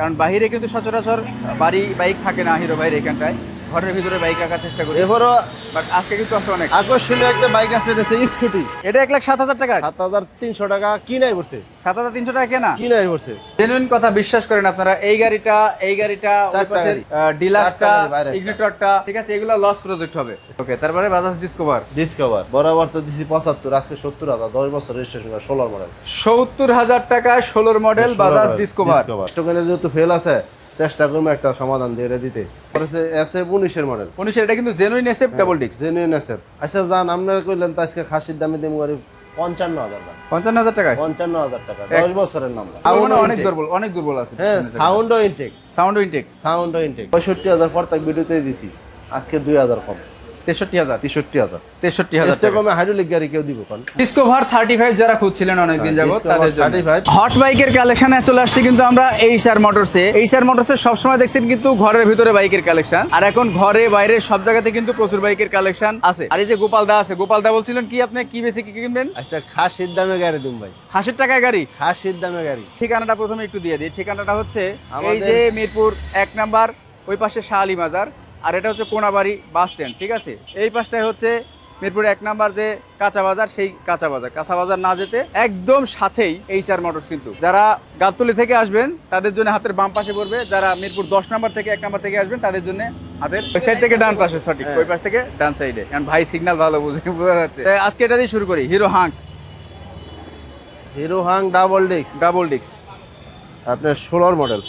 কারণ বাইরে কিন্তু সচরাচর বাইক থাকে না হিরো বাইরে এখানটায়, ঘরের ভিতরে বাইক রাখার চেষ্টা করি। এবারও বাট আজকে কিন্তু আছে অনেক আকর্ষণীয় একটা বাইক আছে, এটা স্কুটি। এটা 1,07,000 টাকা, 7,300 টাকা কিনাই পড়ছে। 7,300 টাকা কেনা, কিনাই পড়ছে। জেনুইন কথা বিশ্বাস করেন আপনারা। এই গাড়িটা ওই পাশের ডিলাক্সটা, ইগনিটরটা, ঠিক আছে, এগুলো লস প্রজেক্ট হবে। ওকে, তারপরে বাজাজ ডিসকভার বরাবর তো দিছি 75, আজকে 70,000, 10 বছর রেজিস্ট্রেশন, 16 মডেল। 70,000 টাকায় 16 মডেল বাজাজ ডিসকভার। স্টকের যেহেতু ফেল আছে, চেষ্টা করবো একটা সমাধান দিয়ে দিতে। SF 19-এর model. 19 এটা কিন্তু genuine SF double disc. Genuine SF। আচ্ছা জান, আপনারা কইলেন তো আজকে খাসির দামে দিমু গাড়ি 55,000 টাকা। 55,000 টাকায় 55,000 টাকা, 10 বছরের নাম্বার। অনেক দুর্বল আছে। হ্যাঁ, সাউন্ডও ইনটেক। 65,000 পর তাক ভিডিওতে দিছি, আজকে 2,000 কম। 63,000 কমে হাইড্রোলিক গাড়ি কেউ দিব কোন? ডিসকভার 35 যারা খুঁজছিলেন অনেকদিন যাবত, তাদের জন্য হট বাইকের কালেকশনে চলে আসছে কিন্তু আমরা এইচআর মোটরসে। এইচআর মোটরসে সবসময় দেখছেন কিন্তু ঘরের ভিতরে বাইকের কালেকশন, আর এখন ঘরে বাইরে সব জায়গাতে কিন্তু প্রচুর বাইকের কালেকশন আছে। আর এই যে গোপাল দা আছে, গোপাল দা বলছিলেন কি আপনি কি বেশি কি কিনবেন? আচ্ছা, খাসির দামে গাড়ি দিম ভাই। খাসির টাকায় গাড়ি? খাসির দামে গাড়ি। ঠিকানাটা প্রথমে একটু দিয়ে দিই। ঠিকানাটা হচ্ছে এই যে মিরপুর 1 নাম্বার, ওই পাশে শাহ আলী বাজার, আর এটা হচ্ছে কোনাবাড়ি বাস স্ট্যান্ড, ঠিক আছে। এই পাশটায় হচ্ছে মিরপুর 1 নাম্বার যে কাঁচা বাজার, সেই কাঁচা বাজার না যেতে একদম সাথেই এইচআর মোটরস। কিন্তু যারা গাবতলী থেকে আসবেন তাদের জন্য হাতের বাম পাশে পড়বে, যারা মিরপুর 10 নাম্বার থেকে 1 নাম্বার থেকে আসবেন তাদের জন্য হাতের ওই সাইড থেকে ডান পাশে, সঠিক ওই পাশ থেকে ডান সাইডে। কারণ ভাই সিগন্যাল ভালো বোঝা যাচ্ছে। আজকে এটা দিয়ে শুরু করি। হিরো হাং ডাবল ডিস্ক আপনার 16 মডেল।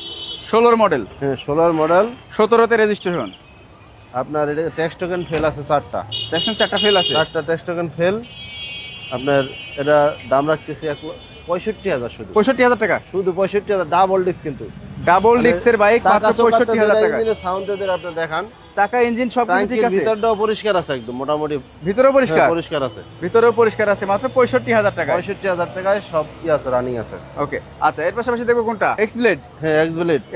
হ্যাঁ, 16 মডেল 17তে রেজিস্ট্রেশন। আপনার এটা ট্যাক্স টোকেন ফেল আছে 4টা। চারটা ফেল আছে, 4টা ট্যাক্স টোকেন ফেল। আপনার এটা দাম রাখতেছি 65,000 শুধু। 65,000 টাকা শুধু 65,000, ডাবল ডিস্ক কিন্তু। ডাবল ডিস্কের বাইক মাত্র 65,000 টাকা। সাউন্ডের আপনি দেখান, চাকা ইঞ্জিন সব কিছু ঠিক আছে, ভিতরটাও পরিষ্কার আছে একদম, মোটামুটি ভিতরেও পরিষ্কার আছে, ভিতরেও পরিষ্কার আছে, মাত্র 65,000 টাকা। 65,000 টাকায় সব কি আছে, রানিং আছে। ওকে, আচ্ছা, এর পাশাপাশি দেখো কোনটা? এক্সব্লেড। হ্যাঁ,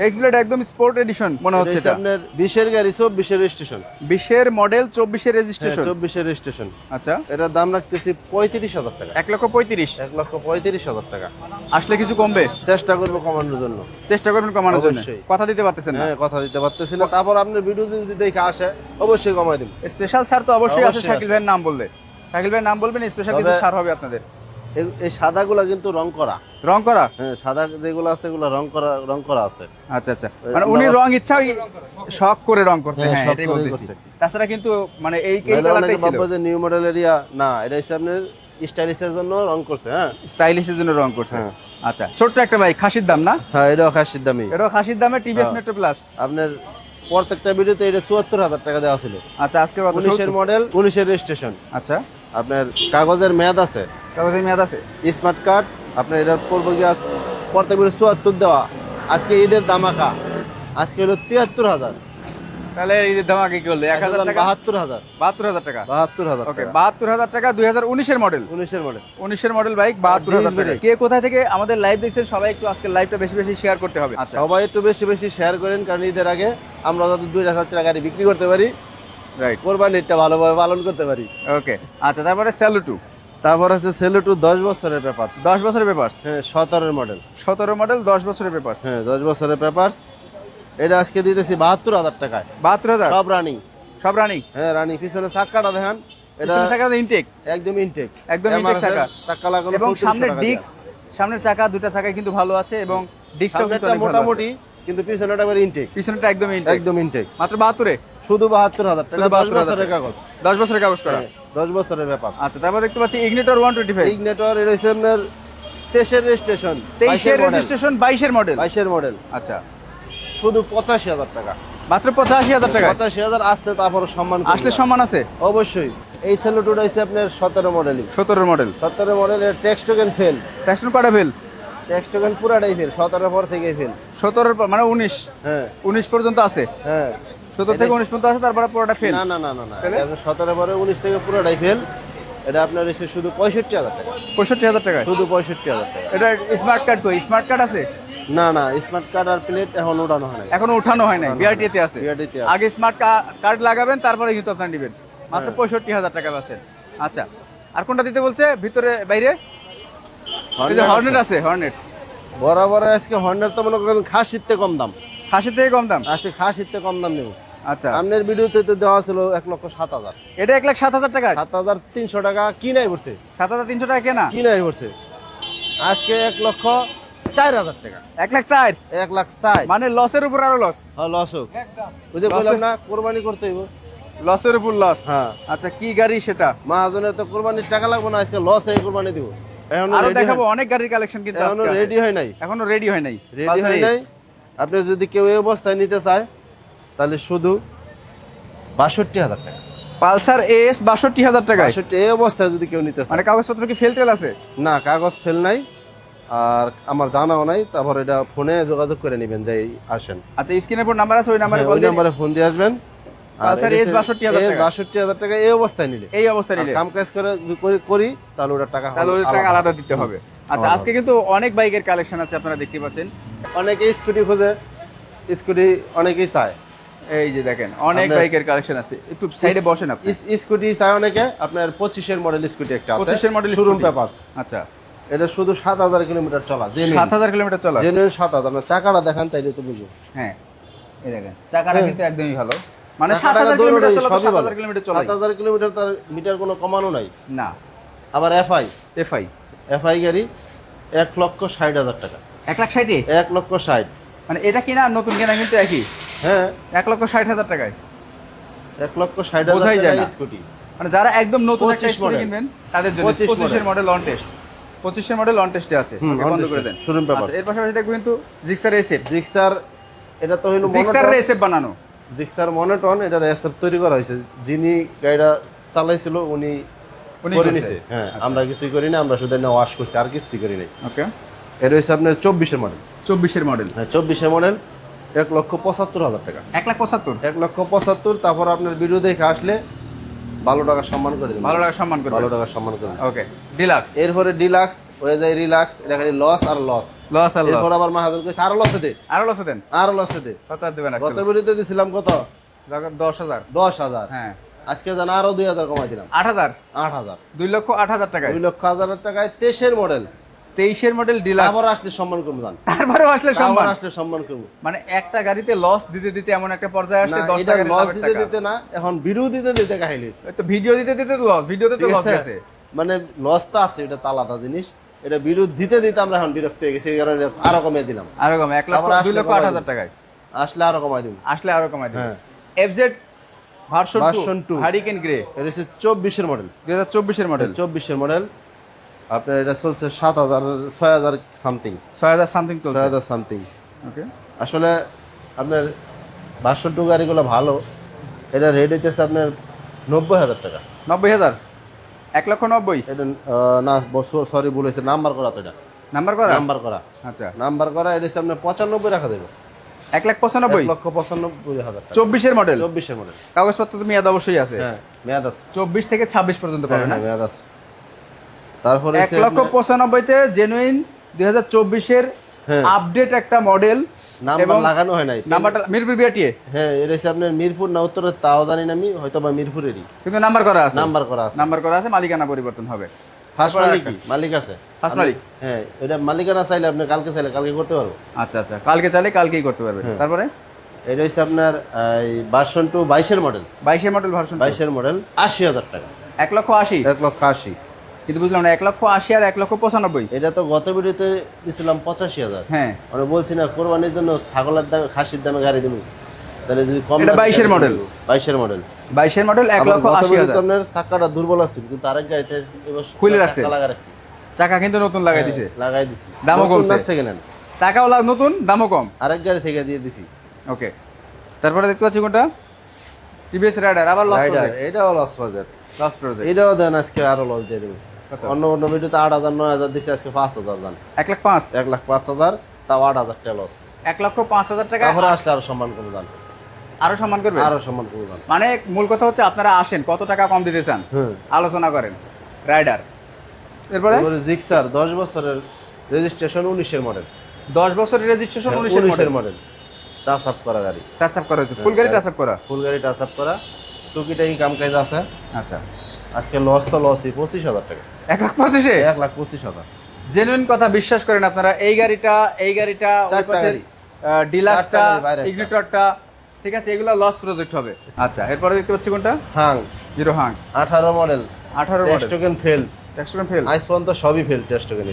এক্সব্লেড একদম স্পোর্ট এডিশন মনে হচ্ছে। এটা আপনার 20-এর গাড়ি, 24-এর রেজিস্ট্রেশন। 20-এর মডেল, 24-এর রেজিস্ট্রেশন। 24-এর রেজিস্ট্রেশন। আচ্ছা, এটার দাম রাখতেছি 35,000 টাকা। 1,35,000 টাকা। আসলে কিছু কমবে? চেষ্টা করবো কমানোর জন্য। চেষ্টা করবেন কমানোর জন্য। কথা দিতে পারতেছেন না? হ্যাঁ, কথা দিতে পারতেছি না। তারপর আপনার ভিডিও যদি দেখে আসে অবশ্যই কমাই দিব। স্পেশাল ছাড় তো অবশ্যই আছে। শাকিল ভাইয়ের নাম বললে, শাকিল ভাইয়ের নাম বলবেন, স্পেশাল কিছু ছাড় হবে আপনাদের। এই সাদাগুলা কিন্তু রং করা। হ্যাঁ, সাদা যেগুলো আছে এগুলো রং করা আছে। আচ্ছা, মানে উনি রং ইচ্ছা শখ করে রং করছে। হ্যাঁ, শখ এটাই করে বলতেছি। করছে। তাছাড়া কিন্তু মানে এই অনেকে ভাববে যে নিউ মডেল এরিয়া না, এটা হচ্ছে আপনার স্টাইলিশের জন্য রং করছে। হ্যাঁ, স্টাইলিশের জন্য রং করছে। হ্যাঁ। আচ্ছা, ছোট্ট একটা বাইক, খাসির দাম না? হ্যাঁ, এটাও খাসির দামই। এটাও খাসির দামে টিভিএস মেট্রো প্লাস। আপনার প্রত্যেকটা ভিডিওতে এটা 74,000 টাকা দেওয়া ছিল। আচ্ছা, আজকে কত? 19-এর মডেল, 19-এর রেজিস্ট্রেশন। আচ্ছা, আপনার কাগজের মেয়াদ আছে, স্মার্ট কার্ড। আপনার এটার পূর্ব গিয়া প্রত্যেক ভিডিও 74 দেওয়া। আজকে ঈদের দামাকা, আজকে হলো 73,000। তাহলে ঈদের দামাকা কি করলে? 1,000 টাকা, 72,000। 72,000 টাকা। 72,000। ওকে, 72,000 টাকা। 2019-এর মডেল। 19-এর মডেল বাইক, 72,000 টাকা। কে কোথায় থেকে আমাদের লাইভ দেখছেন সবাই একটু আজকে লাইভটা বেশি বেশি শেয়ার করতে হবে। আচ্ছা, সবাই একটু বেশি বেশি শেয়ার করেন, কারণ ঈদের আগে আমরা যাতে 2,000 টাকা গাড়ি বিক্রি করতে পারি, রাইট, কোরবানিটা ভালোভাবে পালন করতে পারি। ওকে, আচ্ছা, তারপরে সেলুটু। তারপর আছে সেলুটু, 10 বছরের পেপারস। 10 বছরের পেপারস। হ্যাঁ, 17-এর মডেল। 17 মডেল, 10 বছরের পেপারস। হ্যাঁ, 10 বছরের পেপারস। এটা আজকে দিতেছি 72,000 টাকায়। 72,000 সব রানিং। হ্যাঁ, রানিং। পিছনে চাকাটা দেখেন, এটা চাকা ইনটেক, একদম ইনটেক চাকা। চাকা লাগানো, এবং সামনের ডিস্ক, সামনের চাকা, দুটো চাকায় কিন্তু ভালো আছে, এবং ডিস্কটাও কিন্তু অনেক ভালো মোটামুটি, কিন্তু পিছনেটা আবার ইনটেক। পিছনেটা একদম ইনটেক। মাত্র 72-এ শুধু 72,000 টাকা। 10 বছরের কাগজ। 10 বছরের কাগজ করা। 10 বছরের ব্যাপার। আচ্ছা, তারপর দেখতে পাচ্ছি ইগনিটর 125। ইগনিটর এটা হচ্ছে আপনার 23-এর রেজিস্ট্রেশন। 23-এর রেজিস্ট্রেশন, 22-এর মডেল। 22-এর মডেল। আচ্ছা, শুধু 85,000 টাকা। মাত্র 85,000 টাকা। 85,000 আসলে তারপর সম্মান আসলে সম্মান আছে অবশ্যই। এই সেলুটুটা হচ্ছে আপনার 17 মডেলই। 17 মডেল। 17 মডেলের ট্যাক্স টোকেন ফেল। ট্যাক্স কটা ফেল? ট্যাক্স টোকেন পুরাটাই ফেল। 17 পর থেকেই ফেল। 17 মানে 19। হ্যাঁ, 19 পর্যন্ত আছে। হ্যাঁ, 17 থেকে 19 পর্যন্ত আছে, তারপরে পুরোটা ফেল। না। 17 পরে 19 থেকে পুরোটাই ফেল। এটা আপনার এসে শুধু 65,000 টাকা। 65,000 টাকা, শুধু 65,000 টাকা। এটা স্মার্ট কার্ড কই? স্মার্ট কার্ড আছে? না, স্মার্ট কার্ড আর প্লেট এখন ওঠানো হয় না। এখনো উঠানো হয় নাই, বিআরটিতে আছে। আগে স্মার্ট কার্ড লাগাবেন, তারপরে কিন্তু আপনারা নেবেন। মাত্র 65,000 টাকা পাচ্ছেন। আচ্ছা, আর কোনটা দিতে বলছে? ভিতরে বাইরে হর্নেট আছে। বরাবর আজকে হন্ডার তো মনে করেন খাসিতে কম দাম, খাসির থেকে কম দাম। আজকে খাসিতে কম দাম নেব। আচ্ছা, আপনার ভিডিওতে তো দেওয়া ছিল 1,07,000, এটা 1,07,000 টাকা, 7,300 টাকা কিনাই পড়ছে, 7,300 টাকা কেনা, কিনাই পড়ছে। আজকে 1,04,000 টাকা, 1,04,000 1,04,000 মানে লসের উপর আরো লস, লস হোক। ওই যে বললাম না কোরবানি করতে হইব। লসের উপর লস। হ্যাঁ, আচ্ছা, কি গাড়ি সেটা? মাহাজনের তো কোরবানির টাকা লাগবে না, আজকে লস হয়ে কোরবানি দিব। আরো দেখাবো অনেক গাড়ির কালেকশন, কিন্তু এখনো আজকে রেডি হয় নাই, এখনো রেডি হয় নাই, রেডি Pulsar হয় Ace। নাই। আপনি যদি কেউ এই অবস্থায় নিতে চায় তাহলে শুধু 62,000 টাকা, পালসার এস 62,000 টাকায়। 62 এই অবস্থায় যদি কেউ নিতে চায়। মানে কাগজপত্র কি ফেল টেল আছে? না, কাগজ ফেল নাই, আর আমার জানাও নাই। তারপর এটা ফোনে যোগাযোগ করে নেবেন যে আসেন। আচ্ছা, স্ক্রিনের উপর নাম্বার আছে, ওই নাম্বারে হ্যাঁ, কল ওই দিয়ে নাম্বারে ফোন দিয়ে আসবেন। Pulsar Ace 62,000 টাকা। 62,000 টাকা এই অবস্থায় নিলে, এই অবস্থায় নিলে কাম কাজ করে করি তাহলে ওটার টাকা তাহলে ওই টাকা আলাদা দিতে হবে। আচ্ছা, আলাদা। আজকে কিন্তু অনেক বাইকের কালেকশন আছে, আপনারা দেখতে পাচ্ছেন। অনেকেই স্কুটি খোঁজে, স্কুটি অনেকেই চায়। এই যে দেখেন অনেক আপনার- বাইকের কালেকশন আছে, একটু সাইডে বসেন আপনি। স্কুটি চায় অনেকে। আপনার 25-এর মডেল স্কুটি একটা আছে, 25-এর মডেল শোরুম scooty। পেপারস। আচ্ছা, এটা শুধু 7,000 কিলোমিটার চলা, 7,000 কিলোমিটার চলা। জেনুইন 7,000। আপনার চাকাটা দেখান তাইলে তো বুঝবো। হ্যাঁ, এই দেখেন চাকাটা হ্যাঁ। কিন্তু একদমই ভালো, মানে চাকাটা 7,000 দৌড়ে কিলোমিটার চলা, সবই ভালো। 7,000 কিলোমিটার চলা 7,000 কিলোমিটার তার মিটার কোনো কমানো নাই। না। আবার এফআই এফআই গাড়ি 1,60,000 টাকা, 1,60,000 1,60,000। মানে এটা কিনা আর নতুন কেনা কিন্তু একই, হ্যাঁ, 1,60,000 টাকায়। 1,60,000 বোঝাই যায় টাকা না। স্কুটি। মানে যারা একদম নতুন একটা 25 স্কুটি model। কিনবেন তাদের জন্য 25 25-এর মডেল অন টেস্ট, 25-এর মডেল অন টেস্টে আছে। ওকে, বন্ধ করে দেন। Showroom paper. আচ্ছা, এর পাশাপাশি দেখবো কিন্তু জিক্সার এসএফ, জিক্সার, এটা তো হইলো জিক্সার মনোটন। এসএফ বানানো, জিক্সার মনোটন, এটা রেসেপ তৈরি করা হয়েছে। যিনি গাড়িটা চালাইছিল উনি উনি করে করছে। নিছে। হ্যাঁ, আমরা কিছুই করি না, আমরা শুধু না ওয়াশ করছি, আর কিছুই করি নাই। ওকে, এটা হচ্ছে আপনার 24-এর মডেল। 24-এর মডেল, হ্যাঁ, 24-এর মডেল 1,75,000 টাকা, 1,75,000, 1,75,000। তারপর আপনার ভিডিও দেখে আসলে ভালো টাকা সম্মান করে দেবেন, ভালো টাকা সম্মান করবে। ভালো টাকা সম্মান করে দেবেন। ওকে, ডিলাক্স, এরপরে ডিলাক্স হয়ে যায় রিলাক্স, এটা খালি লস আর লস। লস আর এরপর লস, আবার মাহাজন কইছে আরো লসে দে, আরো লসে দেন, আরো লসে দে। কত আর দিবেন? গত ভিডিওতে দিছিলাম কত? 10,000। 10,000। হ্যাঁ, আজকে জানা আরো 2,000 কমাই দিলাম, 8,000, 8,000। 2,08,000 টাকায়, 2,00,000 টাকায় 23-এর মডেল। 23-এর মডেল ডিলাক্স। আবার আসলে সম্মান করবো, জান তারপরেও আসলে সম্মান, আবার আসলে সম্মান করবো। মানে একটা গাড়িতে লস দিতে দিতে এমন একটা পর্যায়ে আসছে, না, 10 এটা টাকা লস দিতে দিতে না, এখন ভিডিও দিতে দিতে কাহিল হয়েছে। তো ভিডিও দিতে দিতে লস, ভিডিওতে তো ঠিক লস আছে? আছে। মানে লস তো আছে, এটা তো আলাদা জিনিস। এটা ভিডিও দিতে দিতে আমরা এখন বিরক্ত হয়ে গেছি, এই কারণে আরো কমিয়ে দিলাম। আরো কম, আবার আসলে 2,08,000 টাকায় আসলে আরো কমাই দিব। আসলে আরো কমাই দিবেন। হ্যাঁ। FZ version Version 2 2। Hurricane grey, এটা হচ্ছে 24-এর মডেল। 2024-এর মডেল, 24-এর মডেল। আপনার এটা চলছে 7,000, 6,000 সামথিং, 6,000 সামথিং চলছে। 6,000 সামথিং। ওকে, আসলে আপনার 62 গাড়িগুলো ভালো। এটা রেট হইতেছে আপনার 90,000 টাকা। 90,000, 1,90,000 এটা না, সরি বলেছে, নাম্বার করা তো এটা, নাম্বার করা। নাম্বার করা, আচ্ছা, নাম্বার করা। এটা হচ্ছে আপনার 95 রাখা দেবে, 1,95,000, 1,95,000 টাকা। 24-এর মডেল, 24-এর মডেল। কাগজপত্র তো মেয়াদ অবশ্যই আছে। হ্যাঁ, মেয়াদ আছে। 24 থেকে 26 পর্যন্ত পাবেন না। হ্যাঁ, মেয়াদ আছে। তারপরে হচ্ছে আপনার 1,95,000-তে জেনুইন 2024-এর হ্যাঁ। আপডেট একটা মডেল, নাম্বার লাগানো হয় নাই। নাম্বারটা মিরপুর বিআরটিএ, হ্যাঁ, এটা হচ্ছে আপনার মিরপুর না উত্তরের, তাও জানি না আমি, হয়তো বা মিরপুরেরই কিন্তু নাম্বার করা আছে, নাম্বার করা আছে। নাম্বার করা আছে, মালিকানা পরিবর্তন হবে। ফার্স্ট মালিক, মালিক আছে, ফার্স্ট মালিক। হ্যাঁ, এটা মালিকানা চাইলে আপনি কালকে চাইলে কালকে করতে পারবো। আচ্ছা আচ্ছা, কালকে চাইলে কালকেই করতে পারবে। হ্যাঁ। তারপরে এটা হচ্ছে আপনার এই ভার্সন 2 22-এর মডেল, 22-এর মডেল ভার্সন 22-এর মডেল 80,000 টাকা, 1,80,000, 1,80,000। কিন্তু বুঝলাম না 1,80,000 আর 1,95,000। এটা তো গত ভিডিওতে দিছিলাম 85,000। হ্যাঁ, মানে বলছি না কোরবানির জন্য ছাগলের দামে খাসির দামে গাড়ি দেবো, তাহলে যদি কম এটা দামে 22-এর গাড়ি মডেল। দেবো। 22-এর মডেল, 22-এর মডেল আবার গত ভিডিওতে 1,80,000। আপনার চাকাটা দুর্বল আছে, কিন্তু আরেক গাড়িতে এবার খুলে রাখছে। চাকা লাগা রাখছি, চাকা কিন্তু নতুন লাগাই দিছে, লাগাই দিছি, দামও কমছে। সেকেন্ড হ্যান্ড, চাকাও নতুন, দামও কম। আরেক গাড়ি থেকে দিয়ে দিছি। ওকে, তারপরে দেখতে পাচ্ছি কোনটা, টিভিএস রাইডার, আবার লস রাইডার, প্রজেক্ট, এটাও লস বাজার, লস প্রজেক্ট। এটাও দেন আজকে আরো লস দিয়ে দেবো। কত? অন্য অন্য ভিডিওতে 8,000, 9,000 দিছে, আজকে 5,000 জান, 1,05,000, 1,05,000, তাও 8,000 টাকা লস। 1,05,000 টাকা তারপরে আসলে আরো সম্মান করে জান, আরো সম্মান করবে। আরো সম্মান করে জান। মানে মূল কথা হচ্ছে আপনারা আসেন, কত টাকা কম দিতে চান হ্যাঁ, আলোচনা করেন। রাইডার, এরপরে তারপরে জিক্সার 10 বছরের রেজিস্ট্রেশন, 19-এর মডেল, 10 বছরের রেজিস্ট্রেশন, 19-এর 19-এর মডেল, মডেল, টাচ আপ করা গাড়ি, টাচ আপ করা হয়েছে, ফুল গাড়ি টাচ আপ করা। ফুল গাড়ি টাচ আপ করা, টুকিটাকি কাম কাজ আছে। আচ্ছা, আজকে লস তো লসই, 25,000 টাকা, 1,25,000, 1,25,000। জেনুইন কথা বিশ্বাস করেন আপনারা। এই গাড়িটা ওই চারটা পাশের গাড়ি। ডিলাক্সটা, চারটা গাড়ি বাইরে একটা। ইগনিটরটা, ঠিক আছে, এগুলো লস প্রজেক্ট হবে। আচ্ছা, এরপরে দেখতে পাচ্ছি কোনটা? Hang Hero Hunk 18 model, 18 test model, token fail, টেক্সটন ফেল। আইস পর্যন্ত সবই ফেল, টেস্ট টোকেন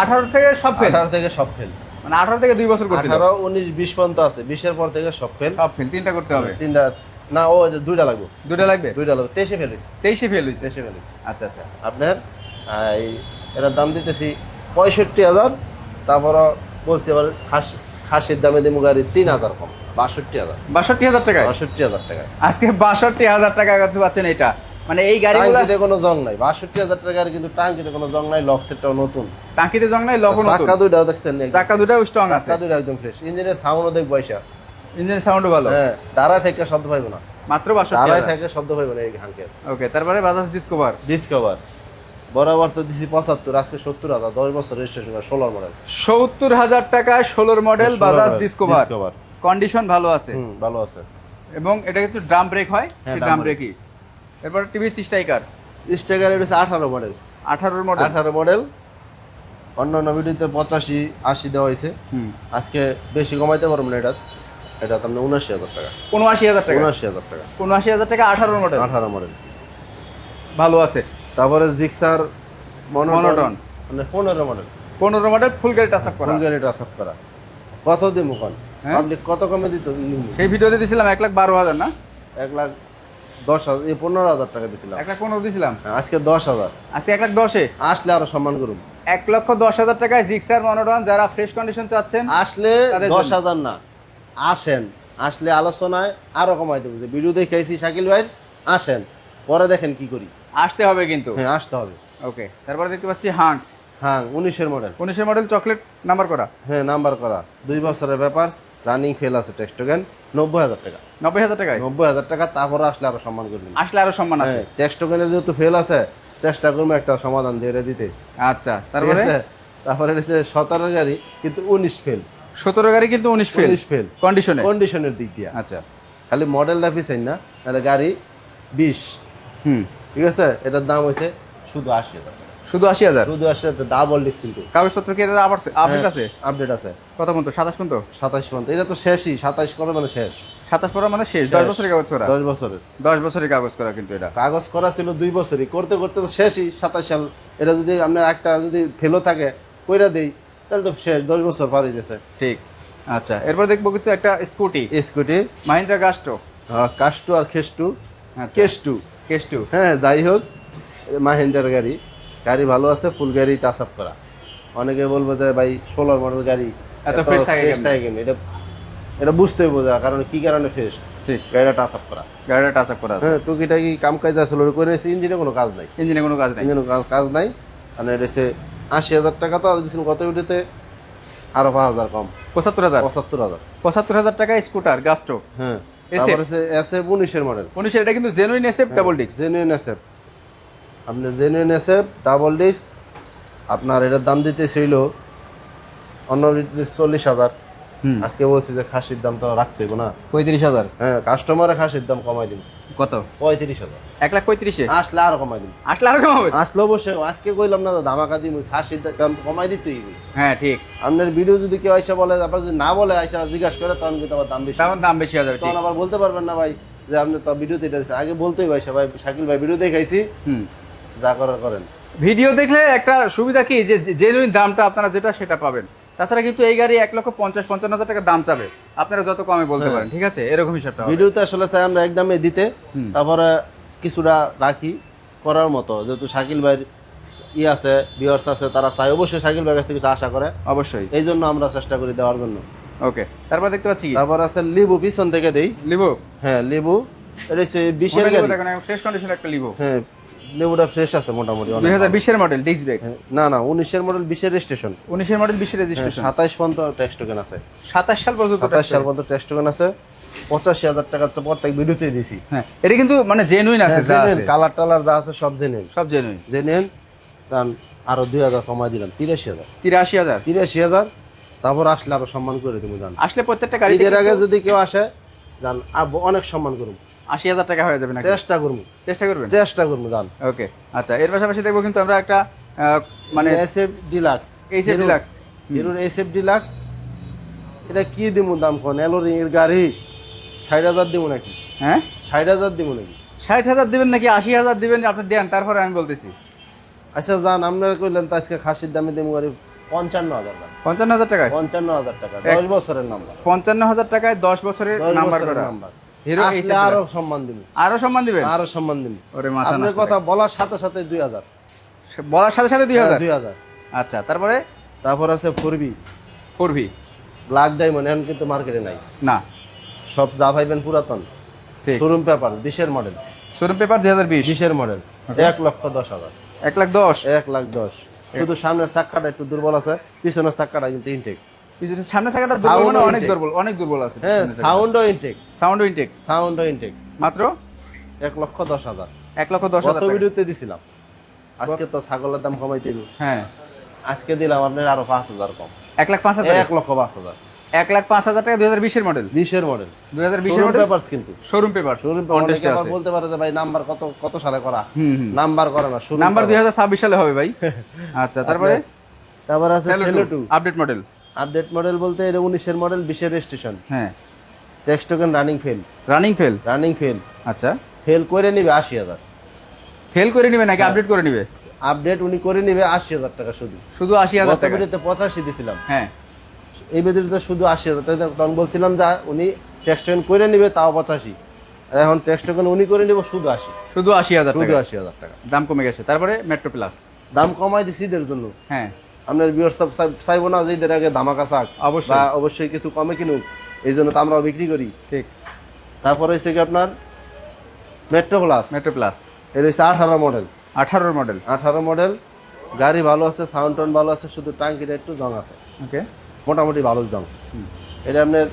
18 থেকে সব ফেল, 18 থেকে সব ফেল, মানে 18 থেকে 2 বছর করছিল। 18 19 20 পর্যন্ত আছে, 20 এর পর থেকে সব ফেল। সব ফেল, তিনটা করতে হবে। তিনটা না, ও দুইটা লাগবে, দুটো লাগবে। 23 ফেল হয়েছে, 23 ফেল হইছে। 23 ফেল হয়েছে। আচ্ছা আচ্ছা, আপনার এটার দাম দিতেছি 65,000। তারপর বলছি আবার খাসির দামে দেবো গাড়ি 3,000 কম, 62,000, 62,000 টাকায়। 62,000 টাকায়। আজকে 62,000 টাকা করতে পাচ্ছেন এটা, মানে এই গাড়িগুলো টাঙ্কিতে কোনো জং নাই, 62,000 টাকার কিন্তু টাঙ্কিতে কোনো জং নাই, লক সেটটাও নতুন, টাঙ্কিতে জং নাই, লক নতুন, চাকা দুইটাও দেখছেন, চাকা দুটো স্ট্রং আছে, চাকা দুইটা একদম ফ্রেশ, ইঞ্জিনের সাউন্ডও দেখ বৈশা, ইঞ্জিন সাউন্ডও ভালো। হ্যাঁ, দাঁড়ায় থেকে শব্দ পাইবো না, মাত্র দাঁড়ায় 62,000। থেকে শব্দ পাইবো না এই হাঙ্কের। ওকে, তারপরে বাজাজ ডিসকভার ডিসকভার বরাবর তো দিছি 75, আজকে 70,000, 10 বছর রেজিস্ট্রেশন, 16 মডেল, 70,000 টাকায় 16 model Bajaj discover, discover condition ভালো আছে ভালো আছে। এবং এটা কিন্তু ড্রাম ব্রেক হয়, হ্যাঁ, সেই drum ড্রাম brake। ব্রেকই। এরপর টিভিএস স্ট্রাইকার স্ট্রাইকার এটা হচ্ছে 18 মডেল, 18 মডেল। 18 মডেল, অন্য অন্য ভিডিওতে 85 80 দেওয়া হয়েছে, হুম, আজকে বেশি কমাইতে পারবো না, এটা আপনার 79,000 টাকা, 79,000 টাকা, 79,000 টাকা, 79,000 টাকা 18 মডেল, 18 মডেল। ভালো আছে। তারপরে জিক্সার Monoton। মনোটন মানে 15 মডেল, 15 মডেল ফুল গাড়ি টাচ আপ করা। ফুল গাড়ি টাচ আপ করা, কত দিমু কোন হ্যাঁ? পাবলিক কত কমে দিত? সেই ভিডিওতে দিছিলাম 1,12,000 না, 1,10,000 এই 15,000 টাকা দিছিলাম, 1,15,000 দিছিলাম, হ্যাঁ, আজকে 10,000, আজকে 1,10,000-এ আসলে আরো সম্মান করুন। 1,10,000 টাকায় জিক্সার মনোটন, যারা ফ্রেশ কন্ডিশন চাচ্ছেন আসলে তাদের 10,000 না, আসেন, আসলে আলোচনায় আরো কমাই দেবো, যে ভিডিও দেখাইছি শাকিল ভাই, আসেন, পরে দেখেন কি করি, আসতে হবে কিন্তু। হ্যাঁ আসতে হবে। ওকে, তারপরে দেখতে পাচ্ছি হাং হ্যাঁ 19-এর মডেল, 19 মডেল, চকলেট নাম্বার করা, হ্যাঁ নাম্বার করা, 2 বছরের ব্যাপার, রানিং ফেল আছে, টেক্সট টোকেন 90,000 টাকা, 90,000 টাকায় 90,000 টাকা। তারপরে আসলে আরো সম্মান করবেন, আসলে আরো সম্মান আছে। হ্যাঁ টেক্সট টোকেনের যেহেতু ফেল আছে, চেষ্টা করবো একটা সমাধান দিয়ে দিতে। আচ্ছা, তারপরে তারপরে হচ্ছে 17 গাড়ি কিন্তু 19 ফেল, 17 গাড়ি কিন্তু 19 ফেল 19 ফেল কন্ডিশনে। কন্ডিশনের দিক দিয়ে, আচ্ছা, খালি মডেলটা পিছাই না, তাহলে গাড়ি 20, হুম, ঠিক আছে। এটার দাম হয়েছে শুধু 80,000 টাকা, শুধু 80,000। শুধু 80,000, ডাবল ডিস কিন্তু কাগজপত্র কি এটা আবার আপডেট আছে? আপডেট আছে, কত পর্যন্ত? 27 পর্যন্ত, 27 পর্যন্ত। এটা তো শেষই, 27 করে মানে শেষ, 27 পড়া মানে শেষ। 10 বছরের কাগজ করা, 10 বছরের 10 বছরের কাগজ করা কিন্তু এটা। কাগজ করা ছিল 2 বছরই, করতে করতে তো শেষই 27 সাল। এটা যদি আপনার একটা যদি ফেলো থাকে কইরা দেই, তাহলে তো শেষ, 10 বছর পার হয়ে গেছে। ঠিক। আচ্ছা, এরপর দেখবো কিন্তু একটা স্কুটি, স্কুটি মাহিন্দ্রা গাস্টো, কাস্টু আর খেস্টু, আচ্ছা, কেস্টু, কেস2। হ্যাঁ যাই হোক, মাহিন্দ্রার গাড়ি, গাড়ি ভালো আছে, ফুল গাড়ি টাচ আপ করা। অনেকে বলবো যে ভাই 16 মডেল গাড়ি এত fresh থাকে fresh কেমনে? থাকে কেমনে? এটা এটা বুঝতে বোঝা, কারণ কি কারণে ফ্রেশ, ঠিক, গাড়িটা টাচ আপ করা, গাড়িটা টাচ আপ করা আছে, হ্যাঁ টুকিটাকি কাম কাজ আসলে করে নিয়েছে, ইঞ্জিনে কোনো কাজ নাই, ইঞ্জিনে কোনো কাজ নেই। ইঞ্জিনে কাজ নাই। মানে এটা হচ্ছে 80,000 টাকা, তো দিচ্ছেন কত উঠেতে আরো 5,000 কম, 75,000, 75,000, 75,000 টাকায় স্কুটার গাস্টো। হ্যাঁ। SF তারপর হচ্ছে SF 19-এর মডেল, 19 এটা কিন্তু genuine SF double disc. Genuine SF, আপনি জেনুইন SF ডাবল ডিস্ক, আপনার এটার দাম দিতে ছিল অন্য 40,000, হুম, আজকে বলছি যে খাসির দাম তো রাখতে হবে না, 35,000। হ্যাঁ কাস্টমারের খাসির দাম কমাই দিন, কত? 35,000, 1,35,000-এ আসলে আরো কমাই দিন, আসলে আরো কম হবে। আসলে অবশ্যই, আজকে কইলাম না ধামাকা দিন, খাসির দাম কমাই দিতেই হবে। হ্যাঁ ঠিক, আপনার ভিডিও যদি কেউ আইসা বলে, আপনার যদি না বলে আইসা জিজ্ঞাসা করে, তখন কিন্তু আবার দাম বেশি, তেমন দাম বেশি হয়ে যাবে। ঠিক, তখন আবার বলতে পারবেন না ভাই যে আপনি তো ভিডিওতে এটা দিচ্ছেন। আগে বলতেই ভাই, ভাই শাকিল ভাই ভিডিও দেখাইছি, হুম। যা করার করেন। ভিডিও দেখলে একটা সুবিধা কি, যে জেনুইন দামটা আপনারা যেটা সেটা পাবেন। তাছাড়া কিন্তু এই গাড়ি 1,50,000-55,000 টাকা দাম চাবে, আপনারা যত কমে বলতে পারেন, ঠিক আছে, এরকম হিসাবটা হবে। ভিডিওতে আসলে চাই আমরা একদমই দিতে, হুম। তারপরে কিছুটা রাখি করার মতো, যেহেতু শাকিল ভাইয়ের আছে, ভিউয়ার্স আছে, তারা চাই অবশ্যই শাকিল ভাইয়ের কাছ থেকে কিছু আশা করে, অবশ্যই। এই জন্য আমরা চেষ্টা করি দেওয়ার জন্য। ওকে, তারপর দেখতে পাচ্ছি কি তারপর আছে লিবু, পিছন থেকে দেই, লিভো, হ্যাঁ লিবু, এটা হচ্ছে 20-এর গাড়ি, ফ্রেশ কন্ডিশন একটা লিভো, হ্যাঁ লেবুটা ফ্রেশ আছে মোটামুটি অনেক ভালো। 2020-এর মডেল, ডিস্ক ব্রেক। হ্যাঁ, না না 19-এর মডেল, 20-এর রেজিস্ট্রেশন, 19-এর মডেল, 20-এর রেজিস্ট্রেশন, 27 পর্যন্ত ট্যাক্স টোকেন আছে, 27 সাল পর্যন্ত। 27 সাল পর্যন্ত ট্যাক্স টোকেন আছে, 85,000 টাকা তো প্রত্যেক ভিডিওতে দিছি। হ্যাঁ, এটা কিন্তু মানে জেনুইন আছে, যা আছে কালার টালার যা আছে সব জেনুইন, সব জেনুইন। জেনুইন। কারণ আরো 2,000 কমাই দিলাম, 83,000, 83,000 83,000। তারপর আসলে আরো সম্মান করে তুমি জান, আসলে প্রত্যেকটা গাড়ি ঈদের আগে যদি কেউ আসে জান, অনেক সম্মান করুন, 80,000 টাকা হয়ে যাবে নাকি? চেষ্টা করবো, চেষ্টা করবেন, চেষ্টা করবো জান। ওকে। আচ্ছা, এর পাশাপাশি দেখবো কিন্তু আমরা একটা মানে এসএফ ডিলাক্স, SF ডিলাক্স। হিরোর এসএফ ডিলাক্স, এটা কি দিব দাম কোন? এলোরিং এর গাড়ি 60,000 দিব নাকি? হ্যাঁ 60,000 দিব নাকি? 60,000 দিবেন নাকি 80,000 দিবেন? আপনি দেন, তারপরে আমি বলতেছি। আচ্ছা যান, আপনারা কইলেন তো আজকে খাসির দামে দিব গাড়ি 55,000 টাকা। 55,000 টাকায়? 55,000 টাকা 10 বছরের নাম্বার। 55,000 টাকায় 10 বছরের 10 নাম্বার বছরের করা নাম্বার। হিরো আসলে এইচএফ আরো ডিলাক্স। সম্মান দিব, আরো সম্মান দিবেন? আরো সম্মান দিব। ওরে মাথা আপনার নষ্ট কথা বলার সাথে সাথে 2000। বলার সাথে সাথে 2000? 2000। আচ্ছা, তারপরে তারপর আছে 4B 4V ব্ল্যাক ডায়মন্ড, এখন কিন্তু মার্কেটে নাই। না, সব যা পাইবেন পুরাতন, ঠিক। Showroom paper 20 model, showroom paper 2020। 20 model, 1,10,000। 1,10,000। 1,10,000। শুধু সামনের চাক্কাটা একটু দুর্বল আছে, পিছনের চাক্কাটা কিন্তু ইনটেক। পিছনে সামনে থাকাটা দুর্বল, মানে Sound অনেক intake। দুর্বল, অনেক দুর্বল আছে। হ্যাঁ, সাউন্ডও ইনটেক, সাউন্ড ইনটেক সাউন্ডও ইনটেক। মাত্র 1,10,000। 1,10,000 গত টাকা। ভিডিওতে দিছিলাম, আজকে তো ছাগলের দাম কমাইতে দিল, হ্যাঁ, আজকে দিলাম আপনার আরো 5,000 কম, 1,05,000। 1,05,000। 1,05,000 টাকা 2020 এর মডেল। 20 মডেল, 2020 এর শোরুম মডেল, পেপারস কিন্তু। Showroom paper. শোরুম কন্টেস্টে পেপার আছে। বলতে পারে যে ভাই নাম্বার কত কত সালে করা, হুম। নাম্বার করে না, শোরুম নাম্বার 2026 সালে হবে ভাই। আচ্ছা, তারপরে তারপর আছে সেলো 2 আপডেট মডেল। আপডেট মডেল বলতে এটা 19 এর মডেল, 20 এর রেজিস্ট্রেশন। হ্যাঁ, text token running fail, running fail. Running fail, আচ্ছা, ফেল করে নিবে 80,000। ফেল করে নিবে নাকি হ্যাঁ। আপডেট করে নিবে? আপডেট উনি করে নিবে 80,000 টাকা শুধু। শুধু 80,000 গত টাকা? ভিডিওতে 85 দিছিলাম, হ্যাঁ, এই ভিডিওতে শুধু 80,000 টাকা। তখন বলছিলাম যে উনি টেক্সট টোকেন করে নিবে তাও 85, এখন টেক্সট টোকেন উনি করে নিবে শুধু 80, শুধু 80,000 শুধু টাকা 80,000 টাকা। দাম কমে গেছে। তারপরে মেট্রো প্লাস দাম কমাই দিছি ঈদের জন্য। হ্যাঁ, আপনার ভিউয়ার্স চাইবো না যে ঈদের আগে ধামাকা চাক, অবশ্যই। বা অবশ্যই কিছু কমে কিনুক, এই জন্য তো আমরাও বিক্রি করি। ঠিক। তারপরে হচ্ছে কি আপনার মেট্রো প্লাস, মেট্রো প্লাস এর হচ্ছে 18 মডেল, 18 মডেল। 18 মডেল, গাড়ি ভালো আছে, সাউন্ড টোন ভালো আছে, শুধু টাঙ্কিটা একটু জং আছে, ওকে, মোটামুটি ভালো জং। এটা আপনার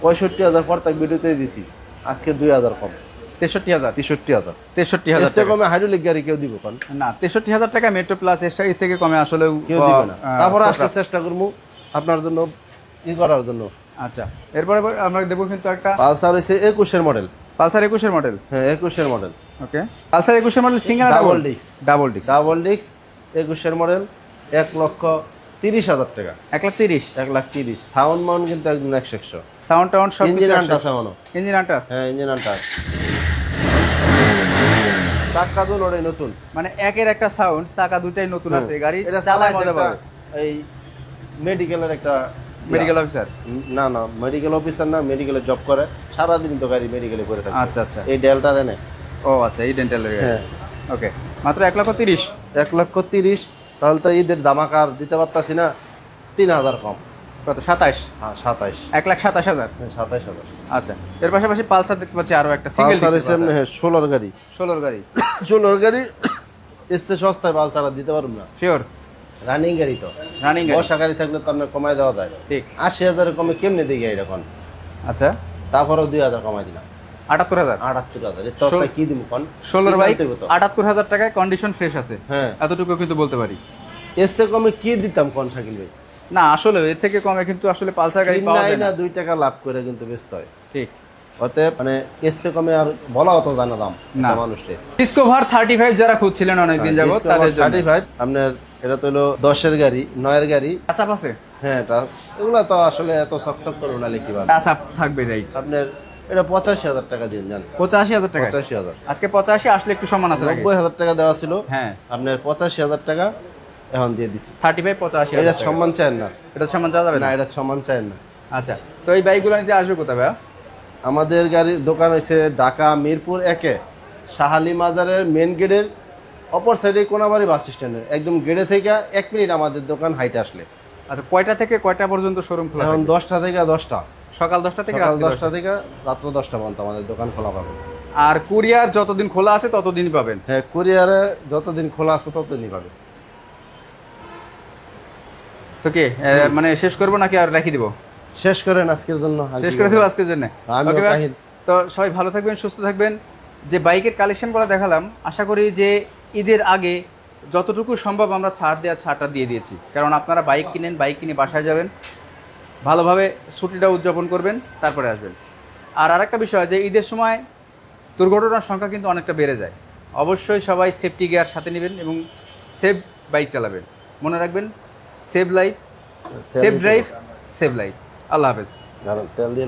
65,000 প্রত্যেক ভিডিওতে দিছি, আজকে 2,000 কম, 63,000। 63,000। 63,000 এর থেকে টাকা? কমে হাইড্রোলিক গাড়ি কেউ দিব কোন? না, 63,000 টাকা মেট্রো প্লাস। এর থেকে কমে আসলে কেউ দিবে না। তারপরে আসলে চেষ্টা করবো আপনার জন্য ই করার জন্য। আচ্ছা, এরপরে আমরা দেখবো কিন্তু একটা পালসার হচ্ছে 21 এর মডেল, পালসার 21 এর মডেল। হ্যাঁ 21 এর মডেল, ওকে, পালসার 21 এর model single Double double disc। Double disc. Double disc 21 এর মডেল, 1,30,000 টাকা। 1,30,000। 1,30,000। সাউন্ড মাউন্ট কিন্তু একদম 100। সাউন্ড টাউন্ড সব ইঞ্জিন আনটা আছে এখনো, ইঞ্জিন আনটাস। হ্যাঁ ইঞ্জিন আনটা। চাক্কা দুটোই নতুন, মানে একের একটা সাউন্ড, চাকা দুটাই নতুন আছে। গাড়ি এটা চালায় চালাইছে মজা একটা পাবে। এই মেডিকেলের একটা মেডিকেল অফিসার? না না, মেডিকেল অফিসার না, মেডিকেলে জব করে, সারাদিন তো গাড়ি মেডিকেলে করে থাকে। আচ্ছা আচ্ছা, এই ডেল্টার এনে। ও আচ্ছা, এই ডেন্টালের গাড়ি। হ্যাঁ ওকে, মাত্র 1,30,000। 1,30,000। তাহলে তো ঈদের ধামাকার দিতে পারতাছি না, 3,000 কম। কত? 27? হ্যাঁ 27। 1,27,000। 27,000। আচ্ছা, এর পাশাপাশি পালসার দেখতে পাচ্ছি আরো একটা সিঙ্গেল পালসার এসে 16 গাড়ি, 16 গাড়ি। 16 গাড়ি এসে সস্তায় পালসার দিতে পারুন না। শিওর? রানিং গাড়ি তো, রানিং গাড়ি? বর্ষা গাড়ি থাকলে তো আপনার কমাই দেওয়া যায়। ঠিক। 80,000 কমে কেমনে দিই গাড়ি এখন? আচ্ছা, তারপরেও 2,000 কমাই দিলাম, 78,000। 78,000। এর তো অবস্থা কি দিব কোন? 16 বাইক কিনতে হইবো তো। 78,000 টাকায় কন্ডিশন ফ্রেশ আছে। হ্যাঁ, এতটুকু কিন্তু বলতে পারি। এসে কমে কি দিতাম কোন শাকিল ভাই? না, আসলে এর থেকে কমে কিন্তু আসলে পালসার গাড়ি পাওয়া যায় না, না। 2 টাকা লাভ করে কিন্তু ব্যস্ত হয়। ঠিক। অতএব মানে এসে কমে আর বলা হতো জানা দাম না। মানুষের। ডিসকভার 35 যারা খুঁজছিলেন অনেকদিন যাবত, তাদের জন্য 35 আপনার, এটা তো হলো 10-এর গাড়ি, 9-এর গাড়ি। টাচ আপ আছে? হ্যাঁ, এটা এগুলা তো আসলে এত সফট করে উনালে কিভাবে টাচ আপ থাকবে, রাইট। আপনার এটা 85,000 টাকা দিন জান। 85,000 টাকা? 85,000। আজকে 85 আসলে একটু সম্মান আছে নাকি? 90,000 টাকা দেওয়া ছিল, হ্যাঁ, আপনার 85,000 টাকা এখন দিয়ে দিছি। 35 85,000 এটা টাকা। সম্মান চায় না, এটা সম্মান চাওয়া যাবে না না? এটা সম্মান চায় না। আচ্ছা, তো এই বাইকগুলো নিতে আসবে কোথায় ভাইয়া? আমাদের গাড়ির দোকান হয়েছে ঢাকা মিরপুর 1-এ, শাহালি মাজারের মেন গেটের অপর সাইডে কোনাবাড়ি বাস স্ট্যান্ডের একদম গেটে থেকে 1 মিনিট আমাদের দোকান হাইটে আসলে। আচ্ছা, কয়টা থেকে কয়টা পর্যন্ত শোরুম খোলা এখন থাকে? 10টা থেকে 10টা, সকাল 10টা থেকে সকাল রাত্রি 10টা থেকে রাত্র 10টা পর্যন্ত আমাদের দোকান খোলা পাবেন। আর কুরিয়ার যতদিন খোলা আছে ততদিনই পাবেন? হ্যাঁ, কুরিয়ারে যতদিন খোলা আছে ততদিনই পাবেন। তো কি মানে শেষ করবো নাকি আর রেখে দিব? শেষ করেন আজকের জন্য। শেষ করে দেবো আজকের জন্য। আমিও Okay, কাহিনী। তো সবাই ভালো থাকবেন, সুস্থ থাকবেন। যে বাইকের কালেকশনগুলো দেখালাম, আশা করি যে ঈদের আগে যতটুকু সম্ভব আমরা ছাড়টা দিয়ে দিয়েছি। কারণ আপনারা বাইক কিনেন, বাইক কিনে বাসায় যাবেন, ভালোভাবে ছুটিটা উদযাপন করবেন, তারপরে আসবেন। আর আরেকটা বিষয়, যে ঈদের সময় দুর্ঘটনার সংখ্যা কিন্তু অনেকটা বেড়ে যায়। অবশ্যই সবাই সেফটি গিয়ার সাথে নেবেন এবং সেভ বাইক চালাবেন। মনে রাখবেন, save life, save drive, save life. আল্লাহ হাফেজ। তেল দিয়ে